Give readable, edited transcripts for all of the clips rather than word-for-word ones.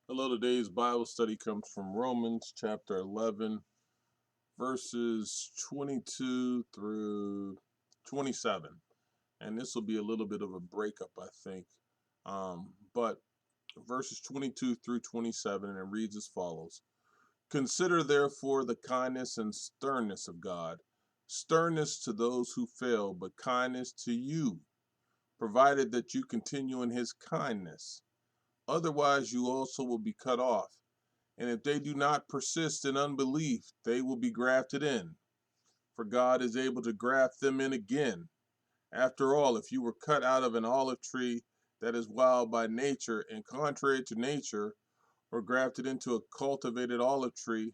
Hello, today's Bible study comes from Romans chapter 11, verses 22 through 27. And this will be a little bit of a breakup, I think. But verses 22 through 27, and it reads as follows. Consider therefore the kindness and sternness of God, sternness to those who fail, but kindness to you, provided that you continue in his kindness. Otherwise, you also will be cut off. And if they do not persist in unbelief, they will be grafted in. For God is able to graft them in again. After all, if you were cut out of an olive tree that is wild by nature and contrary to nature, or grafted into a cultivated olive tree,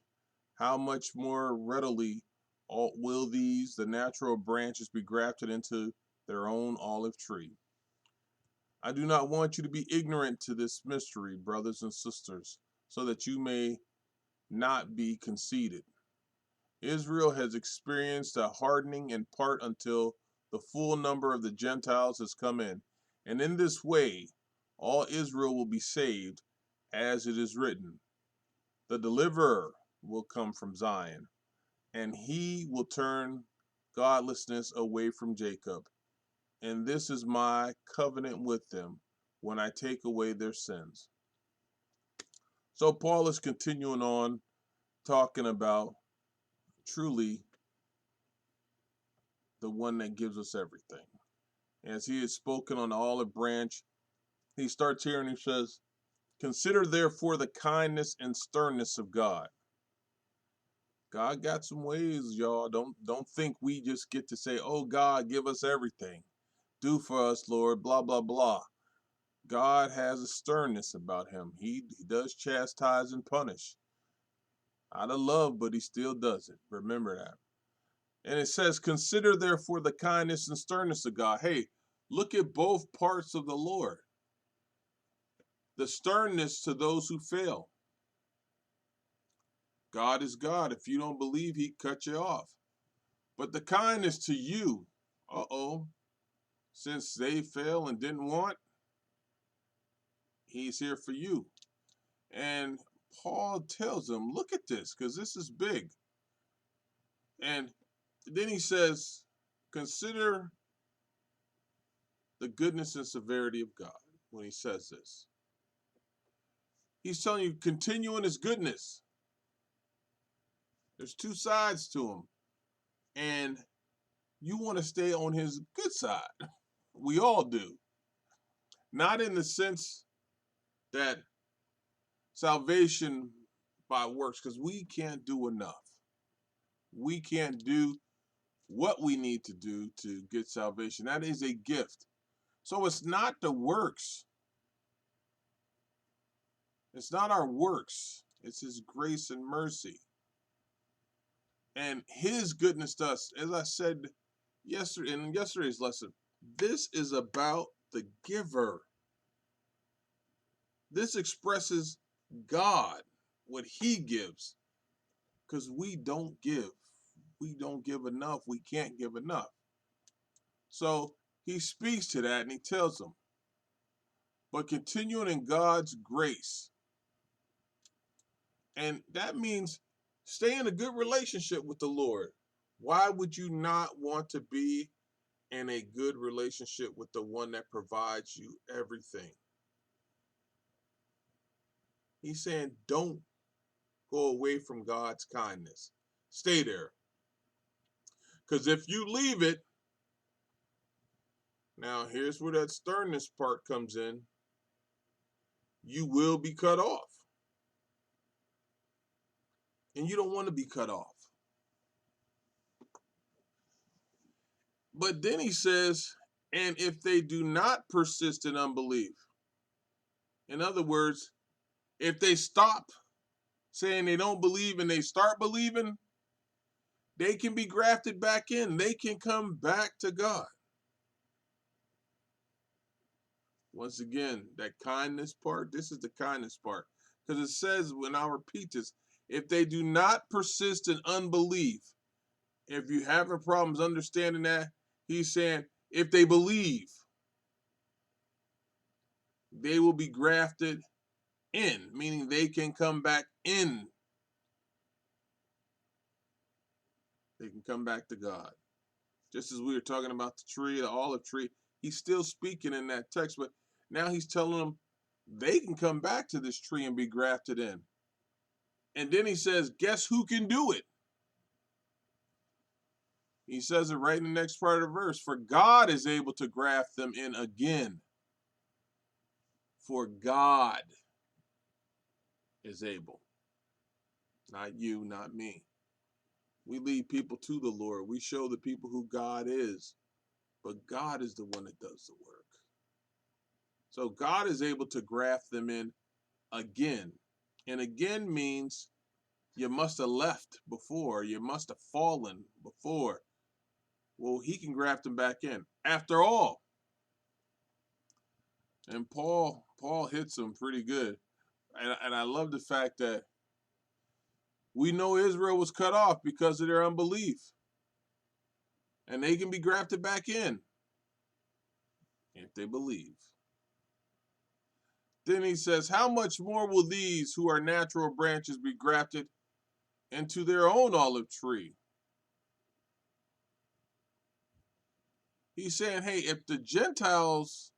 how much more readily will these, the natural branches, be grafted into their own olive tree? I do not want you to be ignorant to this mystery, brothers and sisters, so that you may not be conceited. Israel has experienced a hardening in part until the full number of the Gentiles has come in. And in this way, all Israel will be saved, as it is written, the deliverer will come from Zion, and he will turn godlessness away from Jacob. And this is my covenant with them when I take away their sins. So Paul is continuing on talking about truly the one that gives us everything. As he has spoken on the olive branch, he starts here and he says, consider therefore the kindness and sternness of God. God got some ways, y'all. Don't think we just get to say, oh God, give us everything. Do for us, Lord, blah, blah, blah. God has a sternness about him. He does chastise and punish. Out of love, but he still does it. Remember that. And it says, consider therefore the kindness and sternness of God. Hey, look at both parts of the Lord. The sternness to those who fail. God is God. If you don't believe, he cut you off. But the kindness to you, since they fell and didn't want, he's here for you. And Paul tells them, look at this, because this is big. And then he says, consider the goodness and severity of God when he says this. He's telling you, continue in his goodness. There's two sides to him. And you want to stay on his good side. We all do. Not in the sense that salvation by works, because we can't do enough. We can't do what we need to do to get salvation. That is a gift. So it's not the works. It's not our works. It's his grace and mercy. And his goodness to us, as I said yesterday in yesterday's lesson, this is about the giver. This expresses God, what he gives, because we don't give. We don't give enough. We can't give enough. So he speaks to that and he tells them, but continuing in God's grace. And that means stay in a good relationship with the Lord. Why would you not want to be in a good relationship with the one that provides you everything? He's saying, don't go away from God's kindness. Stay there. Because if you leave it, now here's where that sternness part comes in. You will be cut off. And you don't want to be cut off. But then he says, and if they do not persist in unbelief, in other words, if they stop saying they don't believe and they start believing, they can be grafted back in. They can come back to God. Once again, that kindness part, this is the kindness part. Because it says, when I repeat this, if they do not persist in unbelief, if you having problems understanding that, he's saying, if they believe, they will be grafted in, meaning they can come back in. They can come back to God. Just as we were talking about the tree, the olive tree, he's still speaking in that text, but now he's telling them they can come back to this tree and be grafted in. And then he says, guess who can do it? He says it right in the next part of the verse. For God is able to graft them in again. For God is able. Not you, not me. We lead people to the Lord. We show the people who God is. But God is the one that does the work. So God is able to graft them in again. And again means you must have left before. You must have fallen before. Well, he can graft them back in. After all, and Paul hits them pretty good. And I love the fact that we know Israel was cut off because of their unbelief. And they can be grafted back in if they believe. Then he says, how much more will these who are natural branches be grafted into their own olive tree? He's saying, hey, if the Gentiles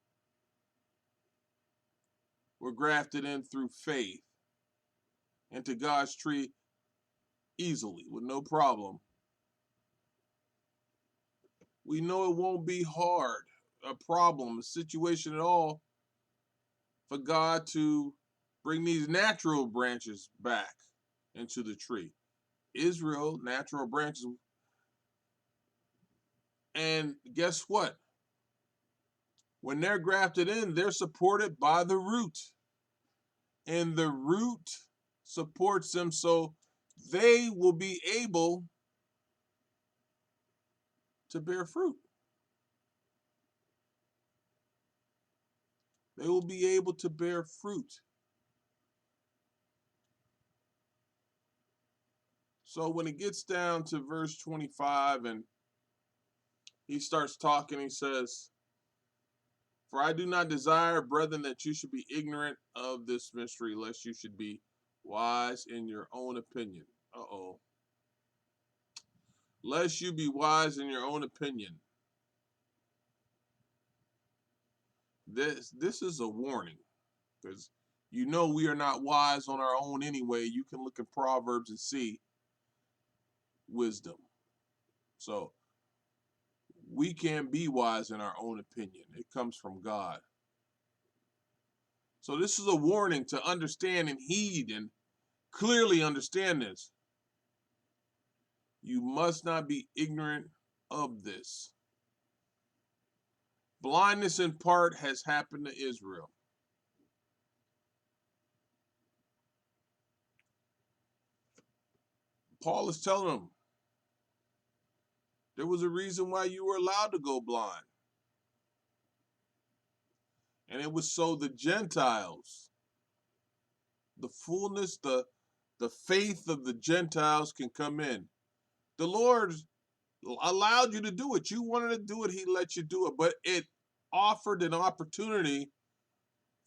were grafted in through faith into God's tree easily, with no problem, we know it won't be hard, a problem, a situation at all for God to bring these natural branches back into the tree. Israel, natural branches. And guess what? When they're grafted in, they're supported by the root. And the root supports them, so they will be able to bear fruit. They will be able to bear fruit. So when it gets down to verse 25 and he starts talking, he says, for I do not desire, brethren, that you should be ignorant of this mystery, lest you should be wise in your own opinion. Uh-oh. Lest you be wise in your own opinion. This is a warning, because you know we are not wise on our own anyway. You can look at Proverbs and see wisdom. So we can't be wise in our own opinion. It comes from God. So this is a warning to understand and heed and clearly understand this. You must not be ignorant of this. Blindness in part has happened to Israel. Paul is telling them there was a reason why you were allowed to go blind. And it was so the Gentiles, the fullness, the faith of the Gentiles can come in. The Lord allowed you to do it. You wanted to do it, he let you do it. But it offered an opportunity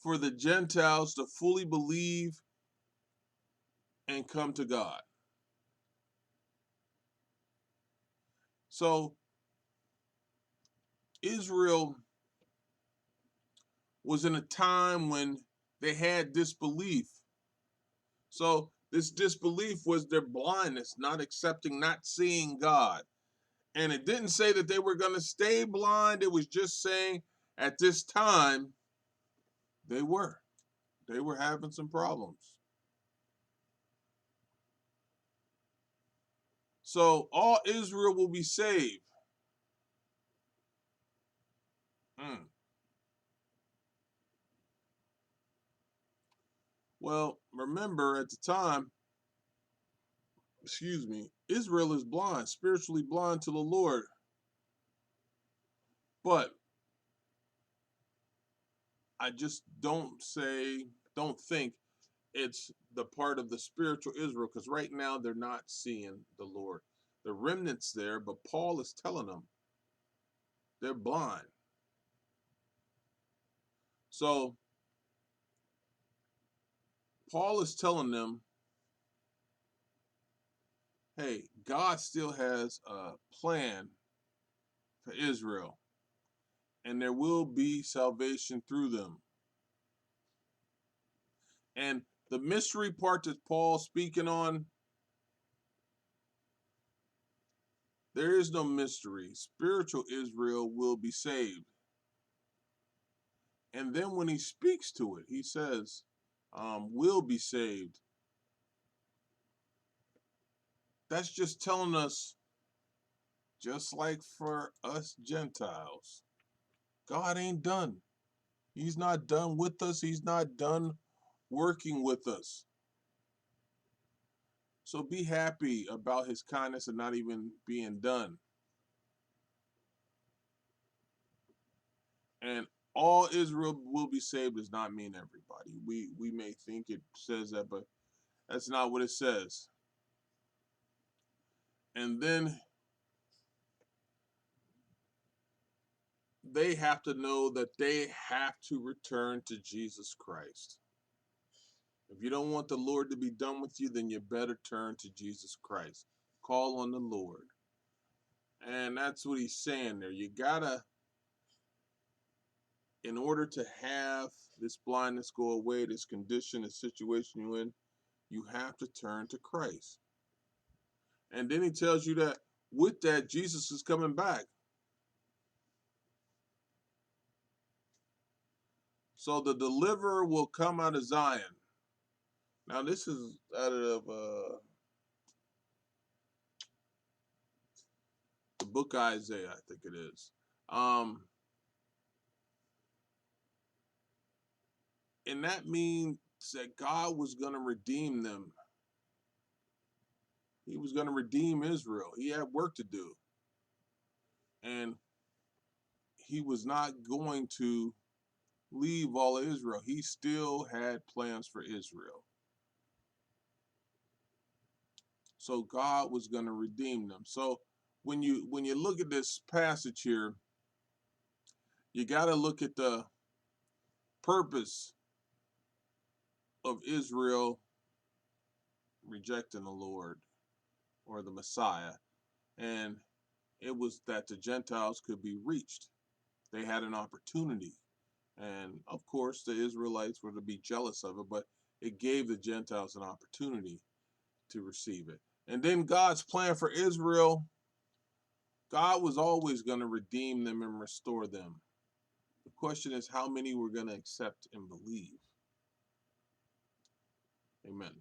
for the Gentiles to fully believe and come to God. So Israel was in a time when they had disbelief. So this disbelief was their blindness, not accepting, not seeing God. And it didn't say that they were going to stay blind. It was just saying at this time they were. They were having some problems. So all Israel will be saved. Well, remember at the time, Israel is blind, spiritually blind to the Lord. But I just don't think it's the part of the spiritual Israel, because right now they're not seeing the Lord. The remnant's there, but Paul is telling them they're blind. So Paul is telling them, hey, God still has a plan for Israel, and there will be salvation through them. And the mystery part that Paul's speaking on, there is no mystery. Spiritual Israel will be saved. And then when he speaks to it, he says, will be saved. That's just telling us, just like for us Gentiles, God ain't done. He's not done with us. He's not done working with us. So be happy about his kindness and not even being done. And all Israel will be saved does not mean everybody. We may think it says that, but that's not what it says. And then they have to know that they have to return to Jesus Christ. If you don't want the Lord to be done with you, then you better turn to Jesus Christ. Call on the Lord. And that's what he's saying there. You gotta, in order to have this blindness go away, this condition, this situation you're in, you have to turn to Christ. And then he tells you that with that, Jesus is coming back. So the deliverer will come out of Zion. Now this is out of the book of Isaiah, I think it is. And that means that God was going to redeem them. He was going to redeem Israel. He had work to do. And he was not going to leave all of Israel. He still had plans for Israel. So God was going to redeem them. So when you look at this passage here, you got to look at the purpose of Israel rejecting the Lord or the Messiah. And it was that the Gentiles could be reached. They had an opportunity. And of course, the Israelites were to be jealous of it, but it gave the Gentiles an opportunity to receive it. And then God's plan for Israel, God was always going to redeem them and restore them. The question is how many were going to accept and believe. Amen.